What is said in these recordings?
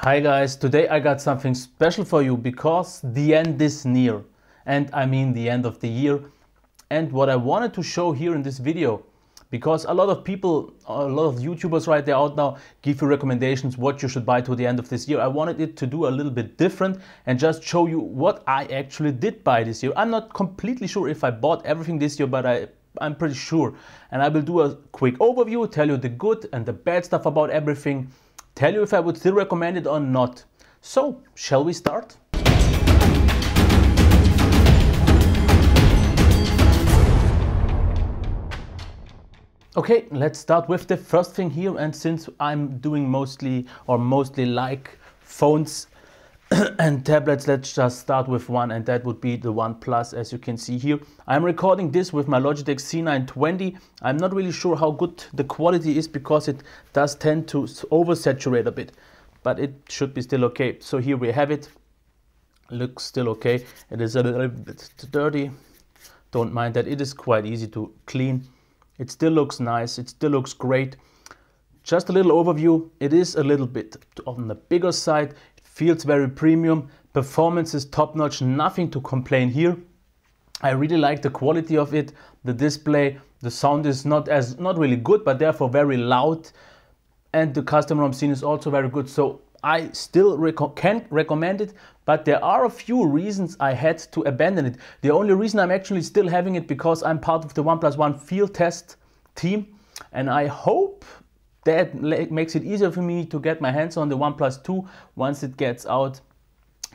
Hi guys, today I got something special for you because the end is near, and I mean the end of the year. And what I wanted to show here in this video, because a lot of people, a lot of YouTubers right there out now give you recommendations what you should buy to the end of this year. I wanted it to do a little bit different and just show you what I actually did buy this year. I'm not completely sure if I bought everything this year, but I'm pretty sure. And I will do a quick overview, tell you the good and the bad stuff about everything, tell you if I would still recommend it or not. So, shall we start? Okay, let's start with the first thing here, and since I'm doing mostly like phones and tablets, let's just start with one, and that would be the OnePlus. As you can see here, I'm recording this with my Logitech C920. I'm not really sure how good the quality is because it does tend to oversaturate a bit, but it should be still okay. So here we have it. Looks still okay. It is a little bit dirty. Don't mind that. It is quite easy to clean. It still looks nice. It still looks great. Just a little overview. It is a little bit on the bigger side. Feels very premium, performance is top notch, nothing to complain here. I really like the quality of it, the display, the sound is not really good, but therefore very loud, and the custom ROM scene is also very good. So I still can recommend it, but there are a few reasons I had to abandon it. The only reason I'm actually still having it because I'm part of the OnePlus One field test team, and I hope that makes it easier for me to get my hands on the OnePlus 2 once it gets out.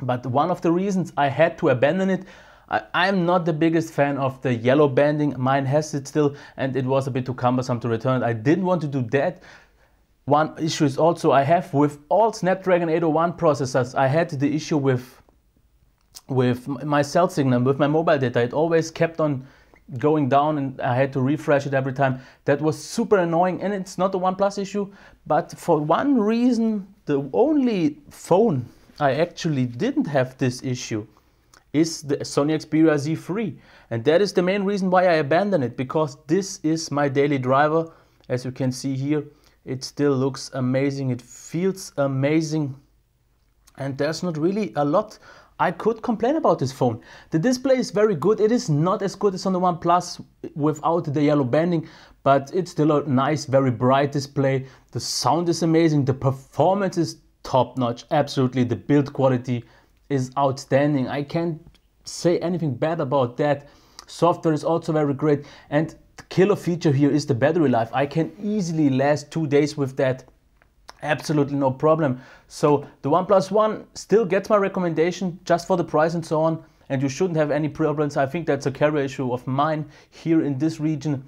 But one of the reasons I had to abandon it, I'm not the biggest fan of the yellow banding. Mine has it still, and it was a bit too cumbersome to return it. I didn't want to do that. One issue is also I have with all Snapdragon 801 processors, I had the issue with my cell signal, with my mobile data. It always kept on going down and I had to refresh it every time. That was super annoying, and it's not a OnePlus issue, but for one reason, the only phone I actually didn't have this issue is the Sony Xperia Z3, and that is the main reason why I abandoned it, because this is my daily driver. As you can see here, it still looks amazing, it feels amazing, and there's not really a lot I could complain about this phone. The display is very good. It is not as good as on the OnePlus without the yellow banding, but it's still a nice, very bright display. The sound is amazing. The performance is top notch. Absolutely. The build quality is outstanding. I can't say anything bad about that. Software is also very great. And the killer feature here is the battery life. I can easily last 2 days with that. Absolutely no problem. So the OnePlus One still gets my recommendation just for the price and so on, and you shouldn't have any problems. I think that's a carrier issue of mine here in this region,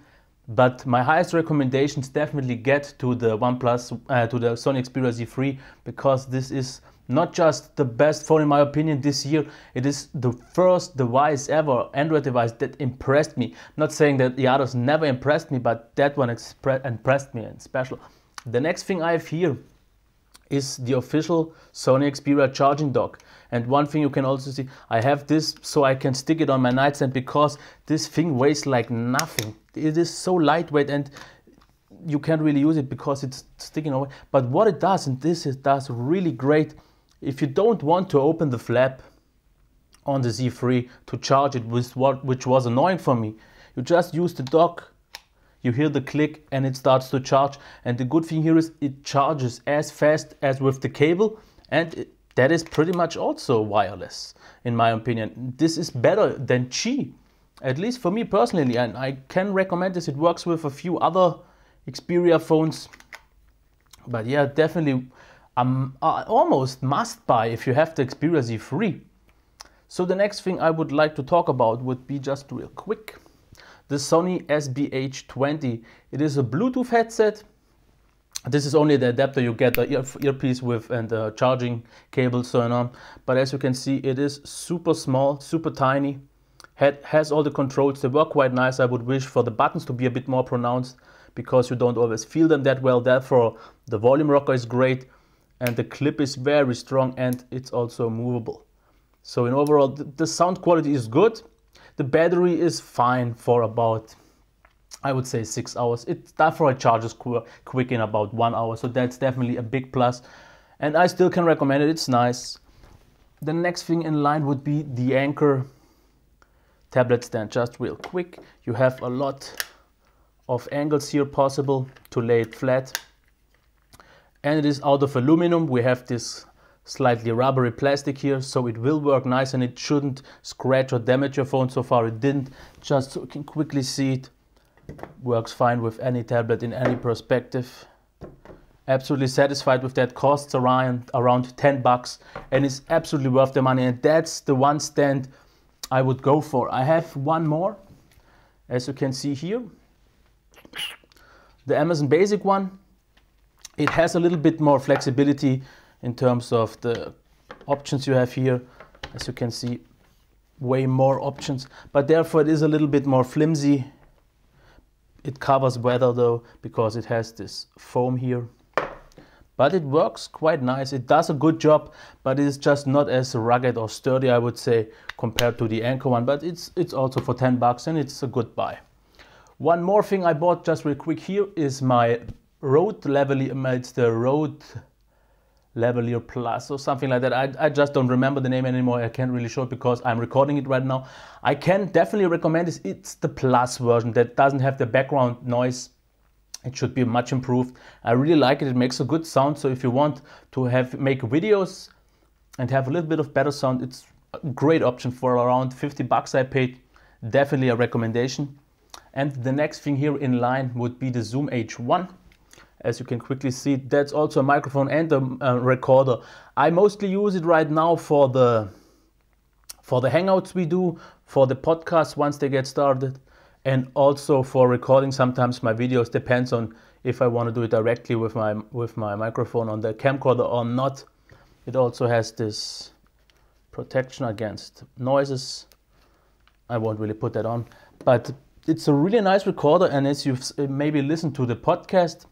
but my highest recommendations definitely get to the to the Sony Xperia Z3, because this is not just the best phone in my opinion this year, it is the first device ever, Android device, that impressed me. Not saying that the others never impressed me, but that one impressed me and special. The next thing I have here is the official Sony Xperia Charging Dock. And one thing you can also see, I have this so I can stick it on my nightstand, because this thing weighs like nothing. It is so lightweight and you can't really use it because it's sticking away. But what it does, and this it does really great, if you don't want to open the flap on the Z3 to charge it, which was annoying for me, you just use the dock. You hear the click and it starts to charge, and the good thing here is it charges as fast as with the cable, and that is pretty much also wireless in my opinion. This is better than Qi, at least for me personally, and I can recommend this. It works with a few other Xperia phones, but yeah, definitely almost must buy if you have the Xperia Z3. So the next thing I would like to talk about would be, just real quick, the Sony SBH20. It is a Bluetooth headset. This is only the adapter you get the earpiece with and the charging cable, so on. But as you can see, it is super small, super tiny. Has all the controls. They work quite nice. I would wish for the buttons to be a bit more pronounced, because you don't always feel them that well. Therefore, the volume rocker is great, and the clip is very strong, and it's also movable. So in overall, the sound quality is good. The battery is fine for about, I would say, 6 hours. Therefore it charges quick in about 1 hour, so that's definitely a big plus. and I still can recommend it. It's nice. The next thing in line would be the Anker tablet stand. Just real quick, you have a lot of angles here possible to lay it flat, and it is out of aluminum. We have this slightly rubbery plastic here, so it will work nice and it shouldn't scratch or damage your phone. So far it didn't. Just so you can quickly see it, works fine with any tablet in any perspective. Absolutely satisfied with that. Costs around 10 bucks and is absolutely worth the money, and that's the one stand I would go for. I have one more, as you can see here, the Amazon Basic one. It has a little bit more flexibility in terms of the options you have here. As you can see, way more options, but therefore it is a little bit more flimsy. It covers weather though, because it has this foam here. But it works quite nice. It does a good job, but it is just not as rugged or sturdy, I would say, compared to the Anker one. But it's also for 10 bucks and it's a good buy. One more thing I bought just real quick here is my Rode Lavalier. It's the Rode Lavalier Plus or something like that. I just don't remember the name anymore. I can't really show it because I'm recording it right now. I can definitely recommend this. It's the Plus version that doesn't have the background noise. It should be much improved. I really like it. It makes a good sound. So if you want to make videos and have a little bit of better sound, it's a great option. For around 50 bucks I paid. Definitely a recommendation. And the next thing here in line would be the Zoom H1. As you can quickly see, that's also a microphone and a recorder. I mostly use it right now for the hangouts we do, for the podcasts once they get started, and also for recording sometimes my videos. Depends on if I want to do it directly with my microphone on the camcorder or not. It also has this protection against noises. I won't really put that on, but it's a really nice recorder. And as you've maybe listened to the podcast,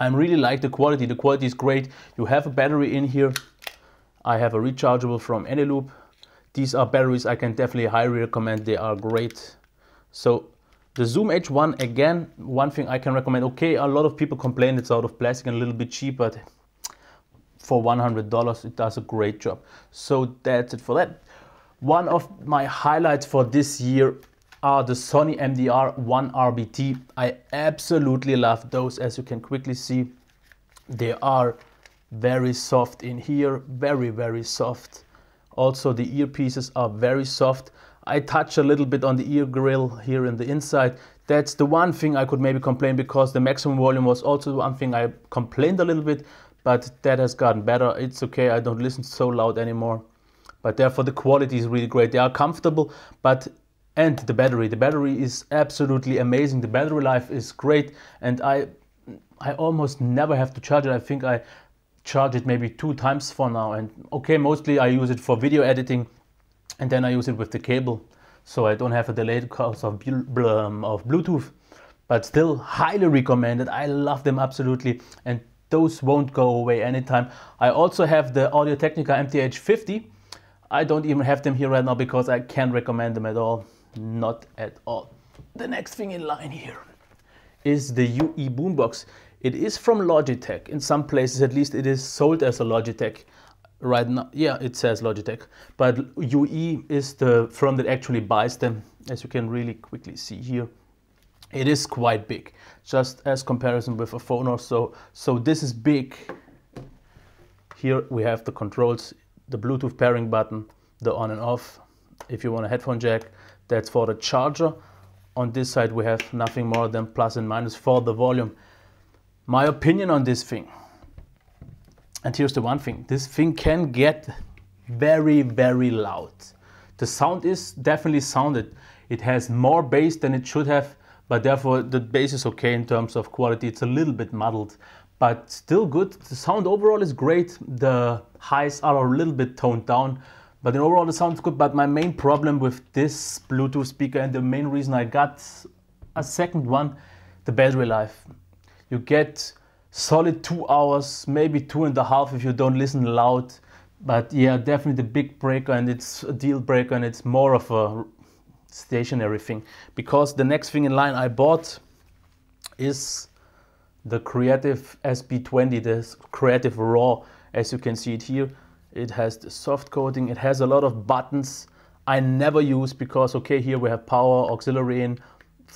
I really like the quality. The quality is great. You have a battery in here. I have a rechargeable from Anyloop. These are batteries I can definitely highly recommend. They are great. So the Zoom H1, again, one thing I can recommend. Okay, a lot of people complain it's out of plastic and a little bit cheap, but for $100 it does a great job. So that's it for that. One of my highlights for this year are the Sony MDR1 RBT. I absolutely love those. As you can quickly see, they are very soft in here, very soft. Also the earpieces are very soft. I touch a little bit on the ear grill here in the inside. That's the one thing I could maybe complain, because the maximum volume was also one thing I complained a little bit, but that has gotten better. It's okay, I don't listen so loud anymore. But therefore the quality is really great. They are comfortable, and the battery is absolutely amazing. The battery life is great, and I almost never have to charge it. I think I charge it maybe 2 times for now. And okay, mostly I use it for video editing, and then I use it with the cable, so I don't have a delay because of Bluetooth. But still highly recommended. I love them absolutely, and those won't go away anytime. I also have the Audio-Technica MTH50. I don't even have them here right now because I can't recommend them at all. Not at all. The next thing in line here is the UE Boombox. It is from Logitech. In some places at least it is sold as a Logitech right now. Yeah, it says Logitech, but UE is the firm that actually buys them. As you can really quickly see here, it is quite big, just as comparison with a phone or so. So this is big. Here we have the controls, the Bluetooth pairing button, the on and off. If you want a headphone jack, that's for the charger. On this side we have nothing more than plus and minus for the volume. My opinion on this thing, and here's the one thing, this thing can get very loud. The sound is definitely sounded. It has more bass than it should have, but therefore the bass is okay in terms of quality. It's a little bit muddled, but still good. The sound overall is great. The highs are a little bit toned down, but in overall the sound's good. But my main problem with this Bluetooth speaker, and the main reason I got a second one, the battery life. You get solid 2 hours, maybe 2.5 if you don't listen loud. But yeah, definitely the big breaker, and it's a deal breaker, and it's more of a stationary thing. Because the next thing in line I bought is the Creative SB20, the Creative Raw. As you can see it here, it has the soft coating. It has a lot of buttons I never use because, okay, here we have power, auxiliary in.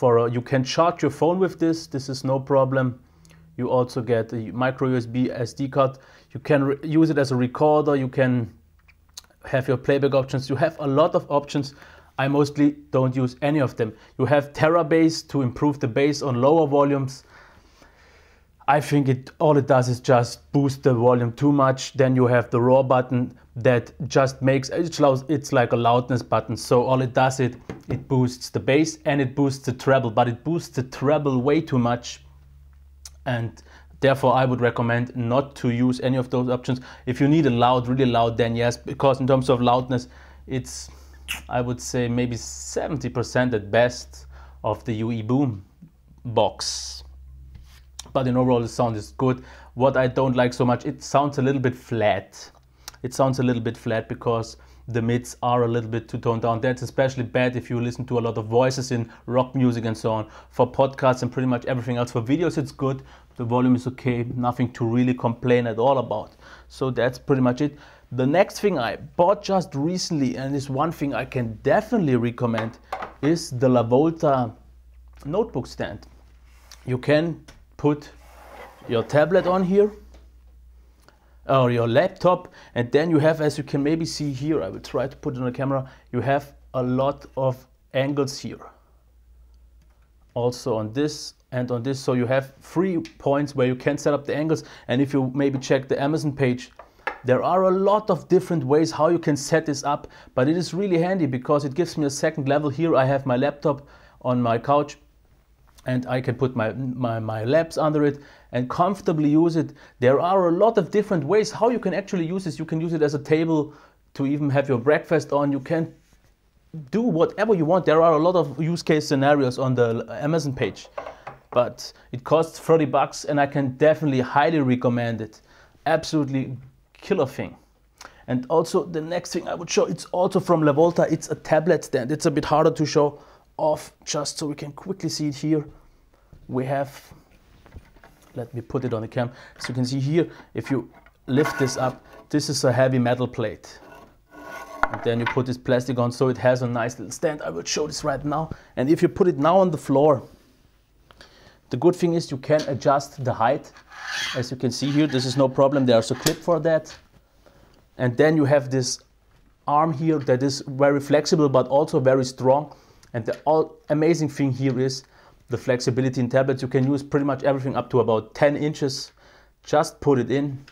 You can charge your phone with this. This is no problem. You also get a micro USB SD card. You can use it as a recorder. You can have your playback options. You have a lot of options. I mostly don't use any of them. You have Terra bass to improve the bass on lower volumes. I think all it does is just boost the volume too much. Then you have the Roar button that just makes it's like a loudness button. So all it does it boosts the bass and it boosts the treble, but it boosts the treble way too much. And therefore I would recommend not to use any of those options. If you need a really loud, then yes, because in terms of loudness, it's, I would say, maybe 70% at best of the UE Boombox. But in overall the sound is good. What I don't like so much, it sounds a little bit flat. It sounds a little bit flat because the mids are a little bit too toned down. That's especially bad if you listen to a lot of voices in rock music and so on. For podcasts and pretty much everything else. For videos it's good, the volume is okay, nothing to really complain at all about. So that's pretty much it. The next thing I bought just recently, and is one thing I can definitely recommend, is the Lavolta Notebook Stand. You can put your tablet on here or your laptop, and then you have, as you can maybe see here, I will try to put it on the camera, you have a lot of angles here. Also on this and on this, so you have 3 points where you can set up the angles. And if you maybe check the Amazon page, there are a lot of different ways how you can set this up, but it is really handy because it gives me a second level. Here I have my laptop on my couch and I can put my laps under it and comfortably use it. There are a lot of different ways how you can actually use this. You can use it as a table to even have your breakfast on. You can do whatever you want. There are a lot of use case scenarios on the Amazon page, but it costs 30 bucks and I can definitely highly recommend it. Absolutely killer thing. And also the next thing I would show, it's also from Lavolta. It's a tablet stand. It's a bit harder to show off, just so we can quickly see it here. We have, let me put it on the cam, so you can see here, if you lift this up, this is a heavy metal plate. And then you put this plastic on, so it has a nice little stand. I will show this right now. And if you put it now on the floor, the good thing is you can adjust the height. As you can see here, this is no problem. There's a clip for that. And then you have this arm here that is very flexible, but also very strong. And the amazing thing here is the flexibility in tablets. You can use pretty much everything up to about 10 inches. Just put it in.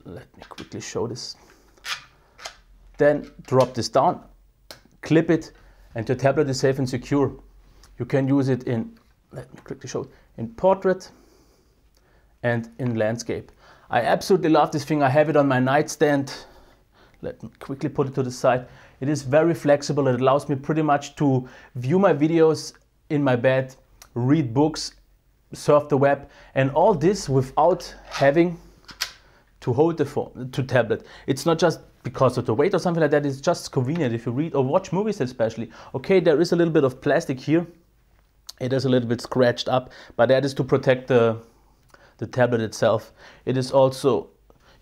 Let me quickly show this. Then drop this down, clip it, and your tablet is safe and secure. You can use it in, let me quickly show it, in portrait and in landscape. I absolutely love this thing. I have it on my nightstand. Let me quickly put it to the side. It is very flexible. It allows me pretty much to view my videos in my bed, read books, surf the web, and all this without having to hold the phone, to tablet. It's not just because of the weight or something like that. It's just convenient if you read or watch movies especially. Okay, there is a little bit of plastic here. It is a little bit scratched up, but that is to protect the tablet itself. It is also,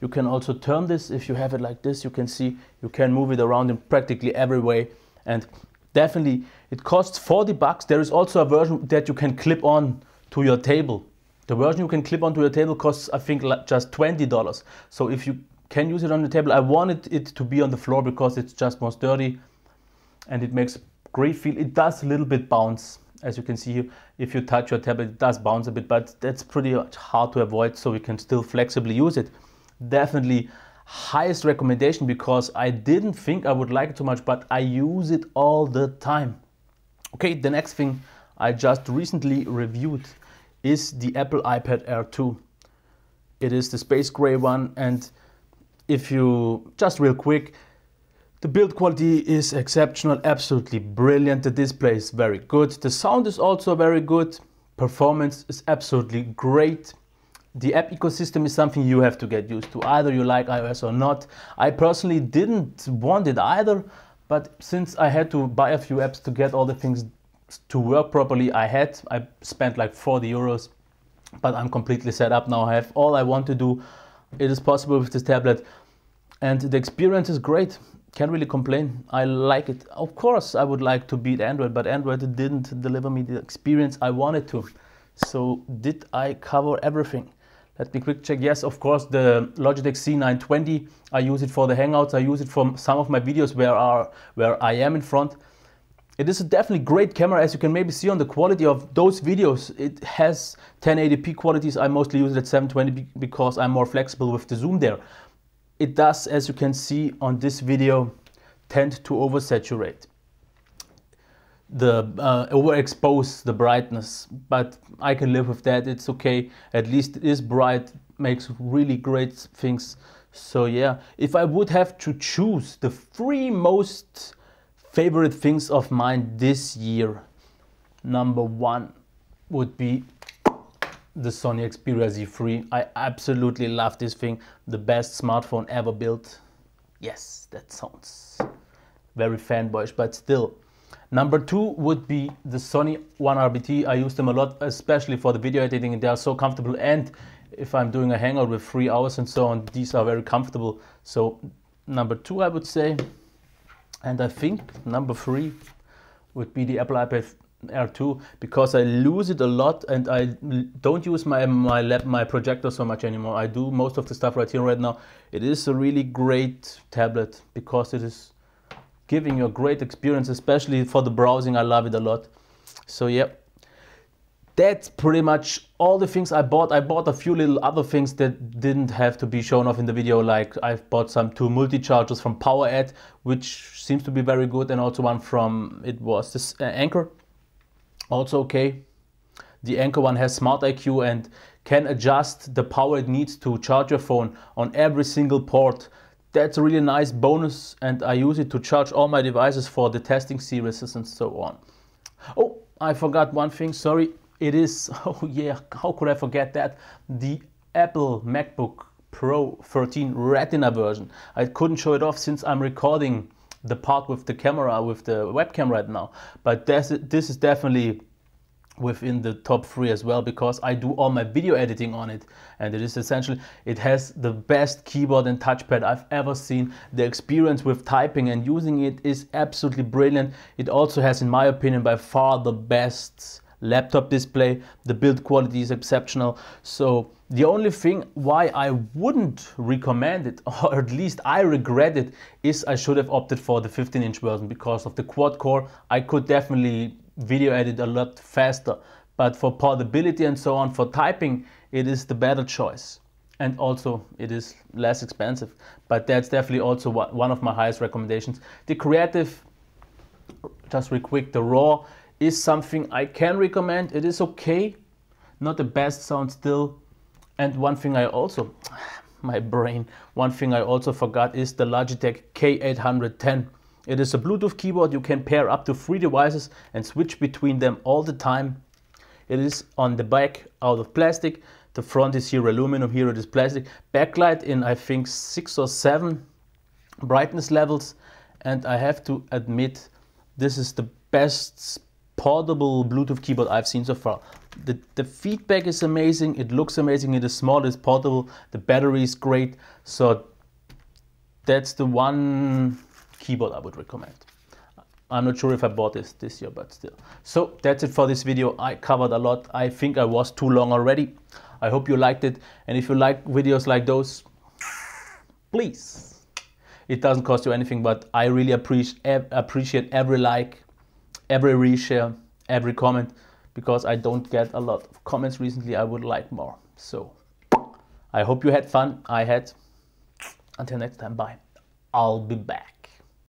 you can also turn this. If you have it like this, you can see you can move it around in practically every way. And definitely it costs 40 bucks. There is also a version that you can clip on to your table. The version you can clip onto your table costs, I think, just $20. So if you can use it on the table, I wanted it to be on the floor because it's just more sturdy and it makes a great feel. It does a little bit bounce. As you can see here, if you touch your tablet, it does bounce a bit, but that's pretty hard to avoid, so we can still flexibly use it. Definitely highest recommendation because I didn't think I would like it too much, but I use it all the time. Okay, the next thing I just recently reviewed is the Apple iPad Air 2. It is the space gray one, and if you, just real quick, the build quality is exceptional, absolutely brilliant. The display is very good. The sound is also very good. Performance is absolutely great. The app ecosystem is something you have to get used to. Either you like iOS or not. I personally didn't want it either, but since I had to buy a few apps to get all the things to work properly, I spent like 40 euros. but I'm completely set up now. I have all I want to do. It is possible with this tablet, and the experience is great. Can't really complain. I like it. Of course, I would like to beat Android, but Android didn't deliver me the experience I wanted to. So did I cover everything? Let me quick check. Yes, of course, the Logitech C920. I use it for the Hangouts. I use it for some of my videos where I am in front. It is a definitely great camera, as you can maybe see on the quality of those videos. It has 1080p qualities. I mostly use it at 720 because I'm more flexible with the zoom there. It does, as you can see on this video, tend to oversaturate, overexpose the brightness, but I can live with that. It's okay. At least it is bright, makes really great things. So yeah, if I would have to choose the 3 most favorite things of mine this year, number 1 would be the Sony Xperia Z3. I absolutely love this thing. The best smartphone ever built. Yes, that sounds very fanboyish, but still. Number 2 would be the Sony One RBT. I use them a lot, especially for the video editing, and they are so comfortable. And if I'm doing a hangout with 3 hours and so on, these are very comfortable. So number 2, I would say. And I think number 3 would be the Apple iPad Air 2, because I lose it a lot and I don't use my projector so much anymore. I do most of the stuff right here right now. It is a really great tablet because it is giving you a great experience, especially for the browsing. I love it a lot. So yeah, that's pretty much all the things I bought. I bought a few little other things that didn't have to be shown off in the video, like I've bought some 2 multi-chargers from PowerAdd, which seems to be very good, and also one from, it was this Anker, also okay. The Anker one has Smart IQ and can adjust the power it needs to charge your phone on every single port. That's a really nice bonus, and I use it to charge all my devices for the testing series and so on. Oh, I forgot one thing, sorry. It is, oh yeah, how could I forget that? The Apple MacBook Pro 13 Retina version. I couldn't show it off since I'm recording the part with the camera, with the webcam right now. But this is definitely within the top 3 as well, because I do all my video editing on it, and it is essentially, it has the best keyboard and touchpad I've ever seen. The experience with typing and using it is absolutely brilliant. It also has, in my opinion, by far the best laptop display. The build quality is exceptional. So the only thing why I wouldn't recommend it, or at least I regret it, is I should have opted for the 15-inch version because of the quad core. I could definitely video edit a lot faster, but for portability and so on, for typing, it is the better choice, and also it is less expensive. But that's definitely also one of my highest recommendations. The Creative, just real quick, the Roar is something I can recommend. It is okay, not the best sound still. And one thing I also, my brain, one thing I also forgot is the Logitech K810. It is a Bluetooth keyboard. You can pair up to 3 devices and switch between them all the time. It is on the back out of plastic. The front is here aluminum, here it is plastic. Backlight in, I think, 6 or 7 brightness levels. And I have to admit, this is the best portable Bluetooth keyboard I've seen so far. The feedback is amazing, it looks amazing, it is small, it's portable, the battery is great. So that's the one keyboard I would recommend. I'm not sure if I bought this year, but still. So that's it for this video. I covered a lot. I think I was too long already. I hope you liked it. And if you like videos like those, please. It doesn't cost you anything, but I really appreciate every like, every reshare, every comment, because I don't get a lot of comments recently. I would like more. So I hope you had fun. I had. Until next time, bye. I'll be back.